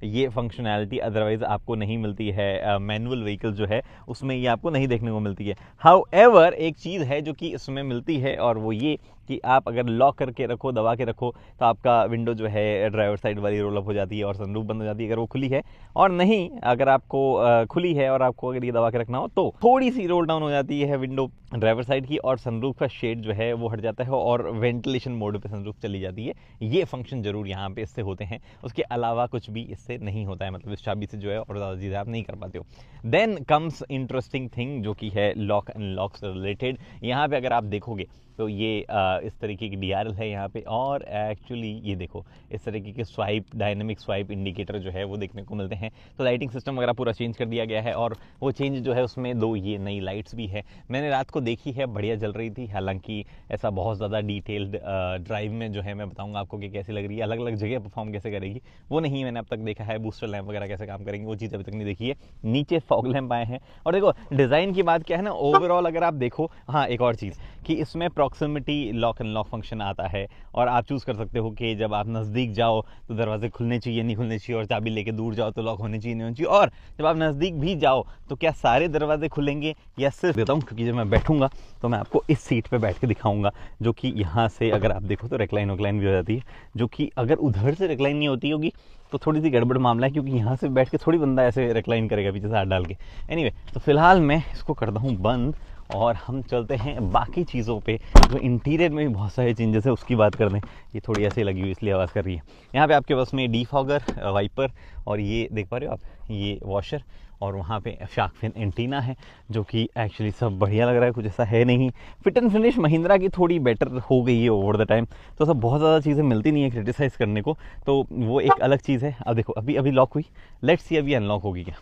ये functionality otherwise आपको नहीं मिलती है। मैनुअल व्हीकल जो है उसमें ये आपको नहीं देखने को मिलती है। हाउएवर एक चीज़ है जो कि इसमें मिलती है, और वो ये कि आप अगर लॉक करके रखो, दबा के रखो, तो आपका विंडो जो है ड्राइवर साइड वाली रोल अप हो जाती है और सनरूफ बंद हो जाती है अगर वो खुली है। और नहीं, अगर आपको खुली है और आपको अगर ये दबा के रखना हो तो थोड़ी सी रोल डाउन हो जाती है विंडो ड्राइवर साइड की, और सनरूफ का शेड जो है वो हट जाता है और वेंटिलेशन मोड पे सनरूफ चली जाती है। ये फंक्शन जरूर यहाँ पे इससे होते हैं, उसके अलावा कुछ भी इससे नहीं होता है। मतलब इस चाबी से जो है और ज़्यादा चीज़ें आप नहीं कर पाते हो। देन कम्स इंटरेस्टिंग थिंग जो कि है लॉक एंड लॉक से रिलेटेड। यहाँ पे अगर आप देखोगे तो ये इस तरीके की DRL है यहाँ पे, और एक्चुअली ये देखो इस तरीके के स्वाइप, डायनेमिक स्वाइप इंडिकेटर जो है वो देखने को मिलते हैं। तो लाइटिंग सिस्टम वगैरह पूरा चेंज कर दिया गया है, और वो चेंज जो है उसमें 2 ये नई लाइट्स भी है। मैंने रात को देखी है, बढ़िया जल रही थी। हालांकि ऐसा बहुत ज़्यादा डिटेल्ड ड्राइव में जो है मैं बताऊँगा आपको कि कैसी लग रही है, अलग अलग जगह परफॉर्म कैसे करेगी वो नहीं मैंने अब तक देखा है। बूस्टर लैंप वगैरह कैसे काम करेंगे वो चीज़ अभी तक नहीं देखी है। नीचे फॉग लैंप आए हैं, और देखो डिज़ाइन की बात क्या है ना, ओवरऑल अगर आप देखो, हाँ एक और चीज़ कि इसमें proximity lock and lock function आता है, और आप चूज़ कर सकते हो कि जब आप नज़दीक जाओ तो दरवाजे खुलने चाहिए नहीं खुलने चाहिए, और चाबी लेके दूर जाओ तो लॉक होने चाहिए नहीं होने चाहिए, और जब आप नज़दीक भी जाओ तो क्या सारे दरवाजे खुलेंगे या सिर्फ। देता हूँ क्योंकि जब मैं बैठूंगा तो मैं आपको इस सीट पे बैठ के दिखाऊंगा, जो कि यहाँ से अगर आप देखो तो रिक्लाइन वक्लाइन भी हो जाती है, जो कि अगर उधर से रिक्लाइन नहीं होती होगी तो थोड़ी सी गड़बड़ मामला है, क्योंकि यहाँ से बैठ के थोड़ी बंदा ऐसे रिक्लाइन करेगा पीछे से हाथ डाल के। एनीवे, तो फिलहाल मैं इसको करता हूँ बंद, और हम चलते हैं बाकी चीज़ों पे जो इंटीरियर में भी बहुत सारे चेंजेस है उसकी बात करते हैं। ये थोड़ी ऐसे लगी हुई इसलिए आवाज़ कर रही है। यहाँ पे आपके पास में डीफॉगर, वाइपर, और ये देख पा रहे हो आप, ये वॉशर, और वहाँ पे शार्क फिन एंटीना है, जो कि एक्चुअली सब बढ़िया लग रहा है, कुछ ऐसा है नहीं। फिट एंड फिनिश महिंद्रा की थोड़ी बेटर हो गई है ओवर द टाइम, तो सब बहुत ज़्यादा चीज़ें मिलती नहीं है क्रिटिसाइज़ करने को, तो वो एक अलग चीज़ है। अब देखो अभी लॉक हुई, लेट्स सी अभी अनलॉक होगी क्या।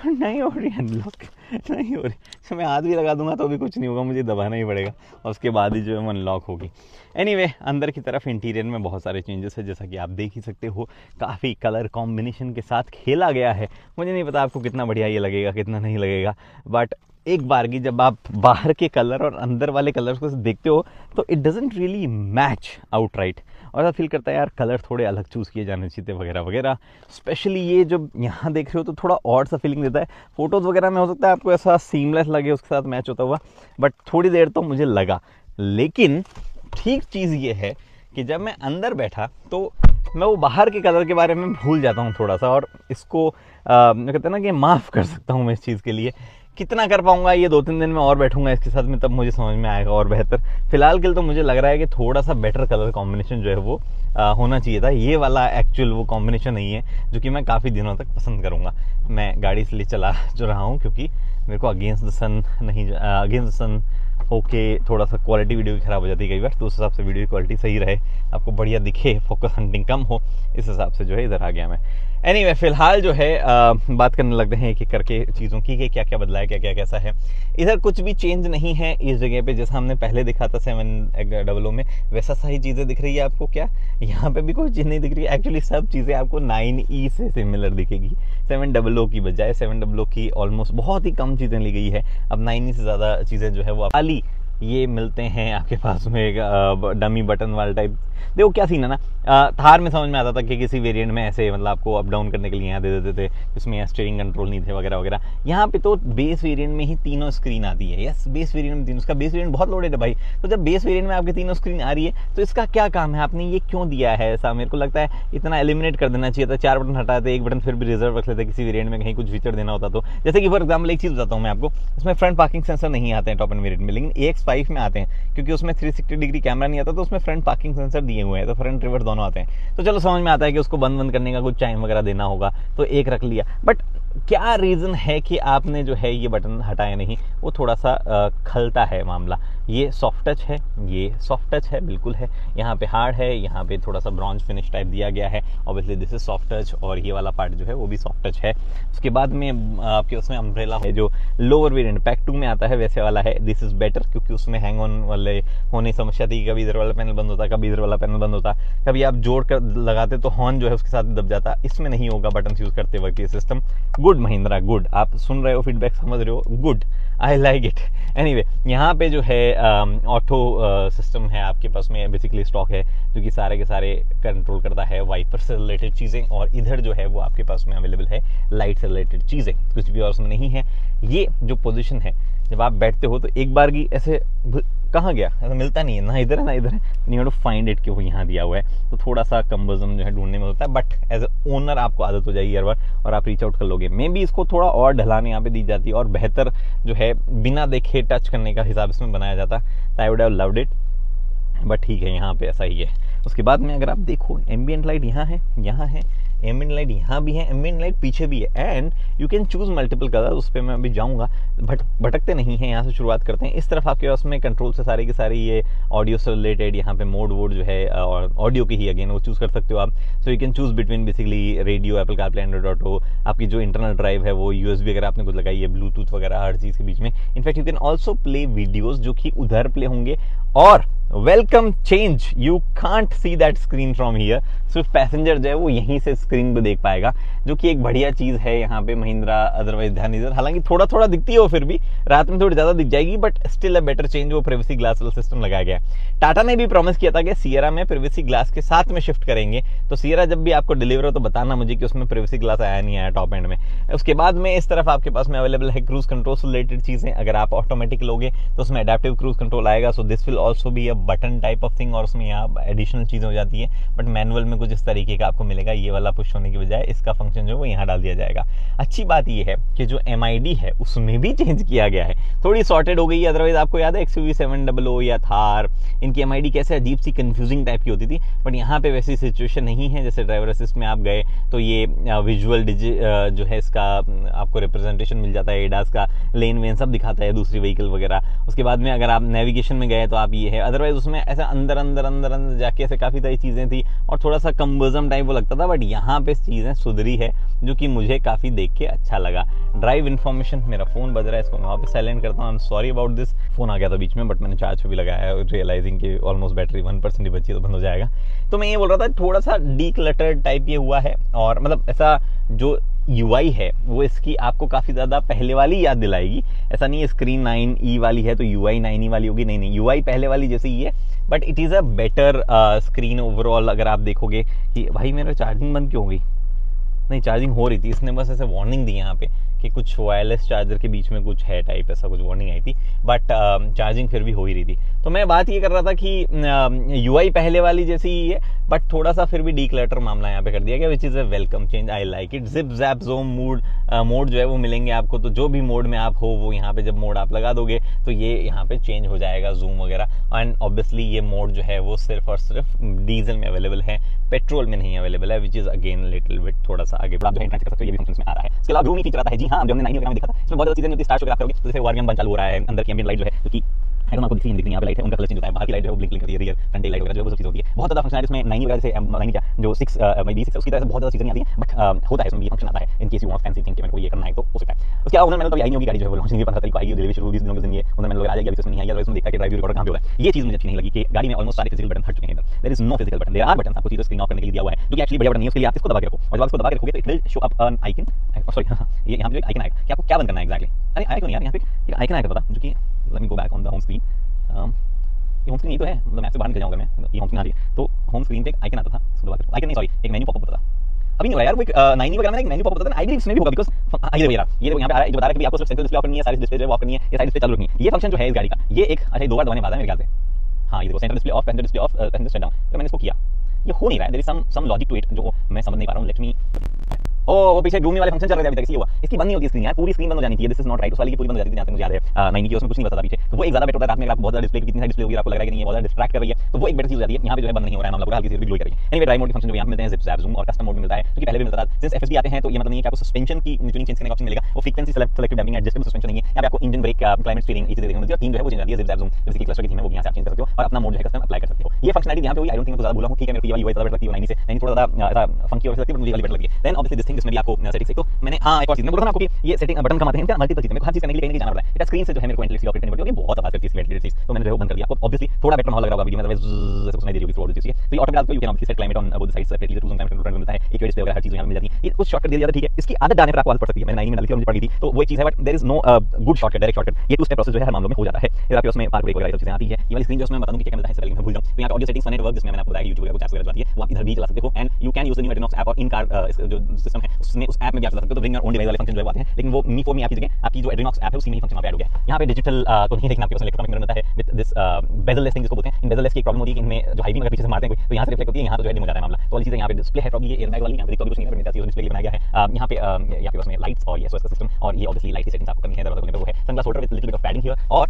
नहीं हो रही अनलॉक, नहीं हो रही। तो मैं हाथ भी लगा दूंगा तो भी कुछ नहीं होगा, मुझे दबाना ही पड़ेगा, और उसके बाद ही जो है वो अनलॉक होगी। एनीवे, अंदर की तरफ इंटीरियर में बहुत सारे चेंजेस है, जैसा कि आप देख ही सकते हो। काफ़ी कलर कॉम्बिनेशन के साथ खेला गया है। मुझे नहीं पता आपको कितना बढ़िया ये लगेगा, कितना नहीं लगेगा, बट एक बार की जब आप बाहर के कलर और अंदर वाले कलर्स को देखते हो तो it doesn't really match outright, और ऐसा फील करता है यार कलर थोड़े अलग चूज़ किए जाने चाहिए वगैरह वगैरह। स्पेशली ये जब यहाँ देख रहे हो तो थोड़ा और सा फीलिंग देता है। फोटोज़ वगैरह में हो सकता है आपको ऐसा सीमलेस लगे, उसके साथ मैच होता हुआ, बट थोड़ी देर तो मुझे लगा। लेकिन ठीक चीज़ ये है कि जब मैं अंदर बैठा तो मैं वो बाहर के कलर के बारे में भूल जाता हूँ थोड़ा सा, और इसको कहते हैं ना कि माफ़ कर सकता हूँ मैं इस चीज़ के लिए। कितना कर पाऊंगा ये 2-3 दिन में और बैठूंगा इसके साथ में, तब मुझे समझ में आएगा और बेहतर। फिलहाल के लिए तो मुझे लग रहा है कि थोड़ा सा बेटर कलर कॉम्बिनेशन जो है वो होना चाहिए था। ये वाला एक्चुअल वो कॉम्बिनेशन नहीं है जो कि मैं काफ़ी दिनों तक पसंद करूँगा। मैं गाड़ी इसलिए चला जो रहा हूँ क्योंकि मेरे को अगेंस्ट द सन नहीं, अगेंस्ट द सन होके थोड़ा सा क्वालिटी वीडियो की ख़राब हो जाती है कई बार, तो उस हिसाब से वीडियो की क्वालिटी सही रहे, आपको बढ़िया दिखे, फोकस हंटिंग कम हो, इस हिसाब से जो है इधर आ गया मैं। एनीवे, फिलहाल जो है बात करने लगते हैं एक एक करके चीज़ों की कि क्या क्या बदला है, क्या क्या कैसा है। इधर कुछ भी चेंज नहीं है इस जगह पे, जैसा हमने पहले दिखा था 700 में, वैसा सही चीज़ें दिख रही है आपको क्या। यहाँ पे भी कोई चीज़ नहीं दिख रही है। एक्चुअली सब चीज़ें आपको 9E से सिमिलर दिखेगी, 700 की बजाय 700 की ऑलमोस्ट बहुत ही कम चीज़ें ली गई है। अब 9E से ज़्यादा चीज़ें जो है वो खाली ये मिलते हैं आपके पास में एक डमी बटन वाला टाइप। देखो क्या सीन है ना, थार में समझ में आता था कि किसी वेरिएंट में ऐसे मतलब आपको अप डाउन करने के लिए यहाँ दे देते थे, जिसमें स्टीयरिंग कंट्रोल नहीं थे वगैरह वगैरह। यहाँ पे तो बेस वेरिएंट में ही तीनों स्क्रीन आती है। यस, बेस वेरिएंट में तीनों, उसका बेस वेरिएंट बहुत लोडेड है भाई। तो जब बेस वेरिएंट में आपके तीनों स्क्रीन आ रही है तो इसका क्या काम है, आपने ये क्यों दिया है ऐसा। मेरे को लगता है इतना एलिमिनेट कर देना चाहिए था। 4 बटन हटाते, 1 बटन फिर भी रिजर्व रख लेते किसी वेरिएंट में, कहीं कुछ फीचर देना होता तो। जैसे कि फॉर एग्जाम्पल एक चीज़ बताता हूँ मैं आपको, इसमें फ्रंट पार्किंग सेंसर नहीं आते हैं टॉप एंड वेरिएंट में, लेकिन AX5 में आते हैं, क्योंकि उसमें 360 डिग्री कैमरा नहीं आता, तो उसमें फ्रंट पार्किंग सेंसर दिए हुए हैं, तो फ्रंट रिवर्स दोनों आते हैं। तो चलो समझ में आता है कि उसको बंद करने का कुछ टाइम वगैरह देना होगा, तो एक रख लिया। बट क्या रीज़न है कि आपने जो है ये बटन हटाया नहीं, वो थोड़ा सा खलता है मामला। ये सॉफ्ट टच है, ये सॉफ्ट टच है, बिल्कुल है। यहाँ पे हार्ड है, यहाँ पे थोड़ा सा ब्रॉन्ज फिनिश टाइप दिया गया है। Obviously this is soft touch, और ये वाला पार्ट जो है वो भी सॉफ्ट टच है। उसके बाद में आपके उसमें अम्ब्रेला है जो लोअर वेरिएंट पैक 2 में आता है, वैसे वाला है। दिस इज बेटर, क्योंकि उसमें हैंग ऑन वाले होने की समस्या थी, कभी इधर वाला पैनल बंद होता, कभी इधर वाला पैनल बंद होता, कभी आप जोड़ कर लगाते तो हॉर्न जो है उसके साथ दब जाता। इसमें नहीं होगा बटन यूज करते वक्त ये सिस्टम। Good Mahindra, good. आप सुन रहे हो, फीडबैक समझ रहे हो, good, I like it. Anyway, यहाँ पे जो है ऑटो सिस्टम है आपके पास में, बेसिकली स्टॉक है जो कि सारे के सारे कंट्रोल करता है वाइपर से रिलेटेड चीज़ें, और इधर जो है वो आपके पास में अवेलेबल है लाइट से रिलेटेड चीज़ें, कुछ भी और उसमें नहीं है। ये जो पोजीशन है, जब आप बैठते हो तो एक बार की ऐसे कहाँ गया, ऐसा मिलता नहीं है, ना इधर है ना इधर है, you have to find it कि वो यहाँ दिया हुआ है। तो थोड़ा सा कम्बर्जम जो है ढूंढने में होता है, बट एज ए ओनर आपको आदत हो जाएगी हर बार और आप रीच आउट कर लोगे। मे बी इसको थोड़ा और ढलान यहाँ पे दी जाती है और बेहतर जो है बिना देखे टच करने का हिसाब इसमें बनाया जाता, तो I would have loved it, but ठीक है, यहाँ पे ऐसा ही है। उसके बाद में अगर आप देखो, एम्बियंट लाइट यहाँ है, एम्बियंट लाइट यहाँ भी है, एम्बियंट लाइट पीछे भी है, and you can choose multiple colour. उस पर मैं अभी जाऊँगा, भटकते नहीं हैं, यहाँ से शुरुआत करते हैं। इस तरफ आपके पास में कंट्रोल से सारे के सारे ये ऑडियो से रिलेटेड, यहाँ पे मोड वोड जो है और ऑडियो की ही अगेन वो चूज़ कर सकते हो आप। So you can choose between basically radio, Apple CarPlay, Android auto, आपकी जो इंटरनल ड्राइव है वो यूएसबी अगर आपने कुछ लगाई है, ब्लूटूथ वगैरह हर चीज़ के बीच में। In fact you can also play videos जो कि उधर प्ले होंगे, और welcome change, you can't see that screen from here, सिर्फ पैसेंजर जो है वो यहीं से स्क्रीन को देख पाएगा, जो कि एक बढ़िया चीज़ है यहाँ पे महिंद्रा। अदरवाइज ध्यान इधर, हालांकि थोड़ा थोड़ा दिखती है वो, फिर भी रात में थोड़ी ज़्यादा दिख जाएगी, but still a better change, वो प्राइवेसी ग्लास वाला सिस्टम लगाया गया है। टाटा ने भी प्रॉमिस किया था कि सियरा में प्राइवेसी ग्लास के साथ में शिफ्ट करेंगे, तो सियरा जब भी आपको डिलीवर हो तो बताना मुझे कि उसमें प्राइवेसी ग्लास आया नहीं आया टॉप एंड में। उसके बाद में इस तरफ आपके पास में अवेलेबल है क्रूज कंट्रोल से रिलेटेड चीज़ें। अगर आप ऑटोमेटिक लोगे तो उसमें अडेप्टिव क्रूज कंट्रोल आएगा, so this will also be a button type of thing, और उसमें यहाँ एडिशनल चीज़ें हो जाती है, बट मैनुअल में कुछ इस तरीके का आपको मिलेगा। ये वाला पुश होने की बजाय इसका फंक्शन जो है वो यहाँ डाल दिया जाएगा। अच्छी बात ये है कि जो MID है उसमें भी चेंज किया गया है, थोड़ी सॉर्टेड हो गई है। अदरवाइज आपको याद है XUV 700 या थार, इनकी MID कैसे अजीब सी कंफ्यूजिंग टाइप की होती थी, बट यहाँ पे वैसी सिचुएशन नहीं है। जैसे ड्राइवर असिस्ट में आप गए तो ये विजुअल जो है इसका आपको रिप्रेजेंटेशन मिल जाता है, एडास का लेन वेन सब दिखाता है, दूसरी व्हीकल वगैरह। उसके बाद में अगर आप नेविगेशन में गए तो आप ये है, अदरवाइज उसमें ऐसा अंदर अंदर अंदर अंदर जाके ऐसे काफ़ी सारी चीज़ें थी और थोड़ा सा कम्बर्जम टाइप वो लगता था, बट यहाँ पे चीज़ें सुधरी है, जो कि मुझे काफ़ी देख के अच्छा लगा। ड्राइव इन्फॉर्मेशन, मेरा फ़ोन बज रहा है, इसको मैं वापस साइलेंट करता हूँ, I am sorry about this. Phone आ गया था बीच में, बट मैंने चार्ज पे भी लगाया है, रियलाइजिंग कि ऑलमोस्ट बैटरी 1% ही बची है तो बंद हो जाएगा। तो मैं ये बोल रहा था, थोड़ा सा डीक्लटर्ड टाइप ये हुआ है, और मतलब ऐसा जो UI है वो इसकी आपको काफ़ी ज़्यादा पहले वाली याद दिलाएगी। ऐसा नहीं है स्क्रीन 9E वाली है तो UI 9E वाली होगी, नहीं, UI पहले वाली जैसे ही है, but it is a better screen overall. अगर आप देखोगे कि भाई मेरा चार्जिंग बंद क्यों हो गई, नहीं चार्जिंग हो रही थी, इसने बस ऐसे वार्निंग दी यहाँ पे कि कुछ वायरलेस चार्जर के बीच में कुछ है टाइप, ऐसा कुछ वार्निंग आई थी, बट चार्जिंग फिर भी हो ही रही थी। तो मैं बात ये कर रहा था कि UI पहले वाली जैसी ही है, बट थोड़ा सा फिर भी डीक्लटर मामला यहाँ पे कर दिया गया, which is a welcome change, I like it. Zip JAP zoom mode जो है वो मिलेंगे आपको, तो जो भी मोड में आप हो वो यहाँ पे जब मोड आप लगा दोगे तो ये यहाँ पे चेंज हो जाएगा, जूम वगैरह। एंड ऑब्वियसली ये मोड जो है वो सिर्फ और सिर्फ डीजल में अवेलेबल है, पेट्रोल में नहीं अवेलेबल है, which is again little bit थोड़ा सा आगे बढ़ा, जो है इंटरेस्ट कर सकते हो, ये भी फंक्शन में आ रहा है। इसके अलावा रूमी फीचर आता है, जी हाँ, जो हमने 9 वगैरह में देखा था, इसमें बहुत ज़्यादा चीज़ें होती है। स्टार्ट वगैरह करोगे तो जैसे वार्निंग बंद चालू हो रहा है, अंदर की एम्बिएंट लाइट जो है, क्योंकि आपको दिख रही है, यहाँ पे लाइट है, उनका कलर चेंज होता है, बाहर की लाइट जो है वो ब्लिंक करती है, रियर फ्रंट लाइट वगैरह जो है वो सब चीज़ होती है। बहुत ज़्यादा फंक्शन है इसमें, 9 वगैरह जैसे 9 क्या जो 6 B6 उसकी तरह से बहुत ज़्यादा चीज़ें नहीं आती हैं, बट होता है इसमें भी फंक्शन आता है, in case you want fancy thing कि मेरे को ये करना है तो हो सकता है। उसके अलावा ओनर मैनुअल तो आई नहीं होगी, गाड़ी जो है वो लॉन्चिंग 15 तारीख को आएगी, डिलीवरी शुरू 20 दिनों के दिन ये ओनर मैनुअल आ जाएगी, अभी इसमें नहीं आई है, इसमें देखा कि ड्राइव रिकॉर्डर कहाँ पे हो रहा है। ये चीज़ मुझे अच्छी नहीं लगी कि गाड़ी में ऑलमोस्ट सारे फिजिकल बटन हट चुके हैं, इधर there is no physical button, there are button आपको सीधे स्क्रीन ऑफ करने के लिए दिया हुआ है, जो कि एक्चुअली बढ़िया बटन नहीं है, उसके लिए आप इसको दबा के रखो, और जब आप इसको दबा के रखोगे तो it will show up an icon, sorry ये यहाँ पे एक आइकन आएगा कि आपको क्या बंद करना है एग्जैक्टली। अरे आया क्यों नहीं यार, यहाँ पे एक आइकन आया करता था, जो कि let me go back on the home screen, ये होम स्क्रीन ये तो है, मतलब मैं से बाहर निकल जाऊँगा, मैं ये होम स्क्रीन आ रही है, तो होम स्क्रीन पे एक आइकन आता था, उसको दबा के, आइकन नहीं सॉरी एक मेन्यू पॉपअप होता था, अभी नहीं हो रहा यार, वो एक 9 वगैरह में एक मेन्यू पॉपअप होता था, आई बिलीव इसमें भी होगा, बिकॉज़ ये देखो यार, ये देखो यहाँ पे आ रहा है, जो बता रहा है कि आपको सिर्फ सेंट्रल डिस्प्ले ऑफ करनी है, सारी डिस्प्ले ऑफ करनी है, ये सारी डिस्प्ले चालू रखनी है। ये फंक्शन जो है इस गाड़ी का, ये एक अच्छा 2 बार दबाने बाद है मेरे ख्याल से, हाँ ये देखो central display off, passenger display off, passenger shut down, तो मैंने इसको किया, ये हो नहीं रहा है, there is some logic to it जो मैं समझ नहीं पा रहा हूँ। लेट मी, वो पीछे ग्रूमी वाले फंक्शन चल रहे थे अभी तक, इसलिए हुआ, इसकी बंद नहीं होती स्क्रीन यार, पूरी स्क्रीन बंद हो जानी चाहिए, दिस इज नॉट राइट। उस वाली की पूरी बंद हो जाती थी जहाँ तक मुझे याद है, 9 की उसमें कुछ नहीं बता था पीछे, तो वो एक ज़्यादा बेटर होता है। रात में आपको बहुत ज़्यादा डिस्प्ले कितनी सारी डिस्प्ले होगी, आपको लग रहा है कि नहीं है, बहुत ज़्यादा डिस्ट्रैक्ट कर रही है, तो वो एक बेटर चीज़ हो जाती है। यहाँ पे जो है बंद नहीं हो रहा है मामला, हल्की सी भी ग्लो कर रही है। एनीवे ड्राइव मोड के फंक्शन जो यहाँ पे मिलते हैं, जिप जैप ज़ूम और कस्टम मोड में मिलता है, क्योंकि पहले भी मिलता था। सिंस FSD आते हैं तो ये मतलब नहीं है कि आपको सस्पेंशन की ट्यूनिंग चेंज करने का ऑप्शन मिलेगा, वो frequency selective damping adjustable suspension नहीं है, यहाँ पे आपको इंजन ब्रेक, क्लाइमेट स्टीयरिंग ये चीज़ें देखने को मिलती है, और थीम जो है वो चेंज आती है, जिप जैप ज़ूम जैसे कि क्लस्टर की थीम है वो यहाँ से आप चेंज कर सकते हो और अपना मोड जो है कस्टम अप्लाई कर सकते हो। ये फंक्शनलिटी यहाँ पे हुई, आई डोंट थिंक मैं ज़्यादा बोला हूँ, ठीक है, मेरे को ये वाली ज़्यादा बेटर लगती है 9 से, 9 थोड़ा ज़्यादा ऐसा फंकी और लगती है, बट मुझे वाली बेटर लगती है। देन ऑब्वियसली दिस थिंग जिसमें भी आपको सेटिंग्स तो मैंने हाँ एक और चीज मैं बोल रहा हूं आपको कि ये सेटिंग बटन कमाते हैं क्या मल्टीपल चीजें, मेरे को हर चीज करने के लिए कहीं जाना पड़ता है। इट स्क्रीन से जो है मेरे को वेंटिलेटर ऑपरेट करनी पड़ती है, बहुत आवाज करती है वेंटिलेटर चीज, तो मैंने जो बंद कर दिया। आपको ऑब्वियसली थोड़ा बेटर माहौल लग रहा होगा वीडियो में, अदरवाइज सुनाई दे रही होगी थ्रू आउट द चीज। तो ये automatic you can obviously set climate on both sides separately, tools and control मिलता है, एक वेट वगैरह हर चीज यहां मिल जाती है। ये कुछ शॉर्टकट दे दिया था, ठीक है, इसकी आदत डालने पर आपको आदत पड़ सकती है। मैंने 9 में डाली थी और मुझे पड़ गई थी, तो वो एक चीज है, but there is no good shortcut, direct shortcut. ये टू स्टेप प्रोसेस जो है हर मामलों में हो जाता है। फिर आपके उसमें पार्क ब्रेक वगैरह चीजें आती है। ये वाली स्क्रीन जो उसमें बता दूं कि क्या मिलता है, इससे पहले मैं भूल जाऊं, तो यहां पे ऑडियो सेटिंग्स नेटवर्क जिसमें मैंने आपको बताया YouTube वगैरह कुछ ऐप्स वगैरह आती है, वो आप इधर भी चला सकते हो। And you can use the new Adinox app और इन कार जो सिस्टम है उसमें उस ऐप में भी आप चला सकते हो। तो ब्रिंग योर ओन डिवाइस वाले फंक्शन जो आते हैं, लेकिन वो मी फॉर मी आपकी जगह आपकी जो एडिनॉक्स ऐप है उसी में ही फंक्शन वहां पे ऐड हो गया है। यहां पे डिजिटल तो नहीं, लेकिन आपके पास इलेक्ट्रॉनिक मिरर मिलता है विद दिस बेजल थिंग जिसको बोलते हैं। इन बेजल की एक प्रॉब्लम होती है कि इनमें जो हाईबीम अगर पीछे से मारते हैं कोई, तो यहां से रिफ्लेक्ट होती है, यहां तो जो है डिम हो जाता है मामला। तो वाली चीजें यहां पे डिस्प्ले है, प्रॉब्लम ये एयरबैग वाली, यहां पे कुछ नहीं है, बट डिस्प्ले बनाया गया है। यहां पे आपके पास में लाइट्स और ये एसओएस का सिस्टम, और ये ऑब्वियसली लाइट की सेटिंग्स आपको करनी है। दरवाजा खोलने पे वो है sunglass holder with little bit of padding here, और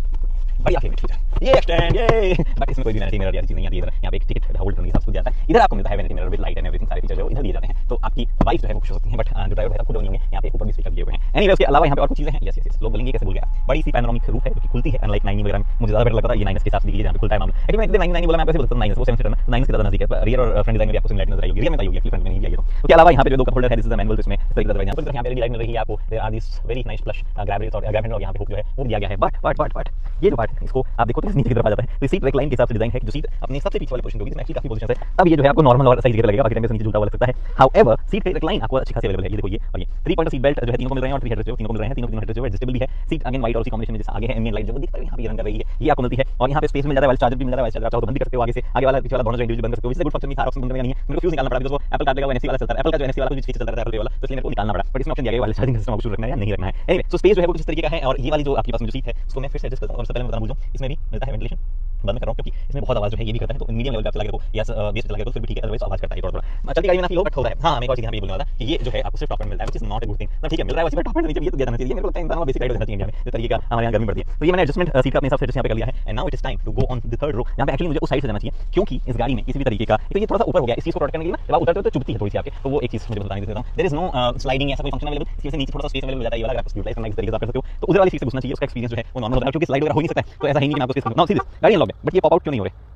बढ़िया फेवरेट फीचर ये एक्सटेंड ये, बट इसमें कोई भी वैनिटी मिरर या चीज नहीं आती है। इधर यहाँ पे एक टिकट होल्ड करने के साथ जाता है। इधर आपको मिलता है vanity mirror with light and everything, सारे फीचर जो इधर दिए जाते हैं। तो आपकी वाइफ जो है वो खुश हो सकती है, बट जो ड्राइवर है खुद नहीं होंगे। यहाँ पे ऊपर भी स्पीकर दिए हुए हैं। एनीवे उसके अलावा यहाँ पे और कुछ चीजें हैं। यस यस यस, लोग बोलेंगे कैसे भूल गया, बड़ी सी पैनोरामिक रूफ है जो कि खुलती है, अनलाइक 9 वगैरह में मुझे ज्यादा बेटर लगता था। ये 9 के साथ दी जहाँ पे खुलता है मामला। एक्चुअली मैंने 9 बोला, मैं आपको बोलता हूं 9 वो 7 सीटर में 9 के ज्यादा नजदीक है। रियर और फ्रंट डिजाइन में भी आपको सिमिलरिटी नजर आएगी, रियर में बताइए एक्चुअली फ्रंट में नहीं आई तो। उसके अलावा यहाँ पे जो दो कप होल्डर है, दिस इज द मैनुअल, तो इसमें इस तरीके से यहाँ पे एलईडी लाइट मिल रही है आपको। There are this very nice plus grab rails और ग्रैब हैंडल, और यहाँ पे हुक जो है वो दिया गया है। बट ये जो पार्ट इसको आप देखो तो नीचे की तरफ आ जाता है। तो सीट रेक लाइन के हिसाब से डिजाइन है, जो सीट अपने सबसे पीछे वाले पोजीशन होगी, इसमें एक्चुअली काफी पोजीशन है। अब ये जो है आपको नॉर्मल और सही जगह लगेगा, बाकी टाइम में नीचे झूलता हुआ लग सकता है। हाउएवर सीट रेक लाइन आपको अच्छी खासी अवेलेबल है। ये देखो ये, और ये 3 पॉइंट सीट बेल्ट जो है तीनों को मिल रहे हैं, और 3 हेड जो तीनों को मिल रहे हैं, तीनों हेड जो एडजस्टेबल भी है। सीट अगेन वाइट और उसी कॉम्बिनेशन में जैसे आगे है एम्बिएंट लाइट जो दिख रही है यहाँ पे रन कर रही है, ये आपको मिलती है। और यहाँ पे स्पेस मिल जाता है, वाइस चार्जर भी मिल जाता है, वाइस चार्जर आप चाहो तो बंद कर सकते हो आगे से, आगे वाला पीछे वाला दोनों जो इंडिविजुअल बंद कर सकते हो। इससे गुड फंक्शन में सारा ऑप्शन बंद नहीं है, मेरे को फ्यूज निकालना पड़ा, बिकॉज़ वो एप्पल कार्ड लगा, एनएफसी वाला चलता है, एप्पल का जो एनएफसी वाला कुछ फीचर चलता है एप्पल वाला, तो इसलिए मेरे को निकालना पड़ा। बट इसमें ऑप्शन दिया गया वाला चार्जिंग सिस्टम आपको शुरू रखना है या नहीं रखना है। एनीवे सो स्पेस जो है वो कुछ इस तरीके का है। और ये वाली जो आपके पास में जो सीट है उसको मैं फिर से एडजस्ट करता हूँ। और सबसे पहले मैं बताना भूल जाऊँ, इसमें भी मिलता है वेंटिलेशन, बंद कर रहा हूँ क्योंकि इसमें बहुत आवाज जो है ये भी करता है। तो मीडियम लेवल पे आप चला के रखो या बेस चला के रखो फिर भी ठीक है, अदरवाइज आवाज करता है थोड़ा थोड़ा। चलती गाड़ी में ना फील हो, बट होता है। हाँ मैं एक और चीज यहाँ पे बोलने वाला था कि ये जो है आपको सिर्फ टॉप एंड मिलता है, which is not a good thing. ठीक है मिल रहा है वैसे, टॉप एंड नीचे ये तो दिया जाना चाहिए। मेरे को लगता है इंसान को बेसिक राइड देना चाहिए इंडिया में, जिस तरीके का हमारे यहाँ गर्मी पड़ती है। तो ये मैंने एडजस्टमेंट सीट का अपने हिसाब से यहाँ पे कर लिया है। And now it is time to go on the third row. यहाँ पे एक्चुअली मुझे उस साइड से जाना चाहिए, क्योंकि इस गाड़ी में किसी भी तरीके का तो ये थोड़ा सा ऊपर हो गया, इस चीज को प्रोटेक्ट करने के लिए जब आप उतरते हो तो चुभती है थोड़ी सी आपके, तो वो एक चीज मुझे बताने देता हूँ। देयर इज नो स्लाइडिंग ऐसा कोई फंक्शन अवेलेबल, इसकी वजह से नीचे थोड़ा सा स्पेस अवेलेबल हो जाता है। ये वाला अगर आप यूटिलाइज करना इस तरीके से आप कर सकते हो, तो उधर वाली सीट से घुसना चाहिए, उसका एक्सपीरियंस जो है वो नॉर्मल होता है, क्योंकि स्लाइड वगैरह हो नहीं सकता है। तो ऐसा ही नहीं कि मैं आपको स्पेस ना सीधे गाड़ी अनलॉक है, बट ये पॉप आउट क्यों नहीं हो रहे।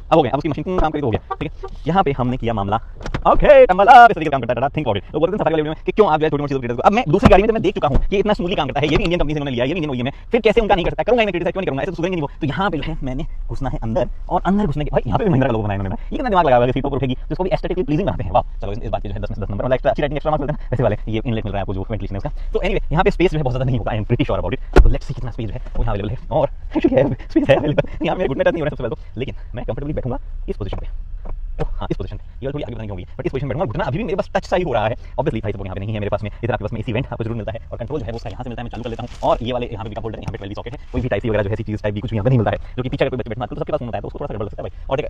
अब हो गया, अब उसकी मशीन काम करी तो हो गया, ठीक है। यहाँ पे हमने किया मामला ओके कमल, अब इस तरीके काम करता है। Think about it. तो बोलते हैं सफारी वाले वीडियो में कि क्यों आप जो है छोटी मोटी चीजों को, अब मैं दूसरी गाड़ी में मैं देख चुका हूं कि इतना स्मूथली काम करता है, ये भी इंडियन कंपनी से उन्होंने लिया, ये भी इंडियन ओईएम है, फिर कैसे उनका नहीं करता, करूंगा मैं क्रिटिसाइज क्यों नहीं करूंगा, ऐसे तो सुधरेंगे नहीं वो। तो यहाँ पे जो है मैंने घुसना है अंदर, और अंदर घुसने के भाई यहाँ पे भी महिंद्रा का लोगो बनाया उन्होंने, ये कितना दिमाग लगाया होगा, सीटों पर उठेगी जिसको भी एस्थेटिकली प्लीजिंग बनाते हैं। वाह चलो इस बात की जो है 10 में से 10 नंबर, मतलब एक्स्ट्रा अच्छी राइटिंग एक्स्ट्रा मार्क्स मिलते हैं वैसे वाले। ये इनलेट मिल रहा है आपको जो वेंटिलेशन है उसका। तो एनीवे यहाँ पे स्पेस जो है बहुत ज्यादा नहीं होगा, I am pretty sure about it. तो लेट्स सी कितना स्पेस जो है वो यहाँ अवेलेबल है, और एक्चुअली है स्पेस है अवेलेबल। यहाँ मेरे घुटने टच नहीं हो रहे सबसे पहले तो, लेकिन मैं कंफर्टेबली बैठूंगा इस पोजीशन पे। हाँ इस पोजीशन ये थोड़ी आगे बतानी होगी, बट इस पोजीशन बैठूंगा, घुटना अभी भी मेरे पास टच सा ही हो रहा है। ऑब्वियसली थाई सपोर्ट यहाँ पे नहीं है मेरे पास में। इधर आपके पास में इसी वेंट आपको जरूर मिलता है, और कंट्रोल जो है वो यहाँ से मिलता है, मैं चालू कर लेता हूँ। और ये वाले यहाँ पे कप होल्डर, यहाँ पे 12 सॉकेट है, कोई भी टाइप सी वगैरह जो है चीज टाइप भी कुछ यहाँ पे नहीं मिलता है, जो कि पीछे कोई बच्चे बैठना तो सबके पास होता है, तो उसको थोड़ा सा गड़बड़ लगता है भाई। और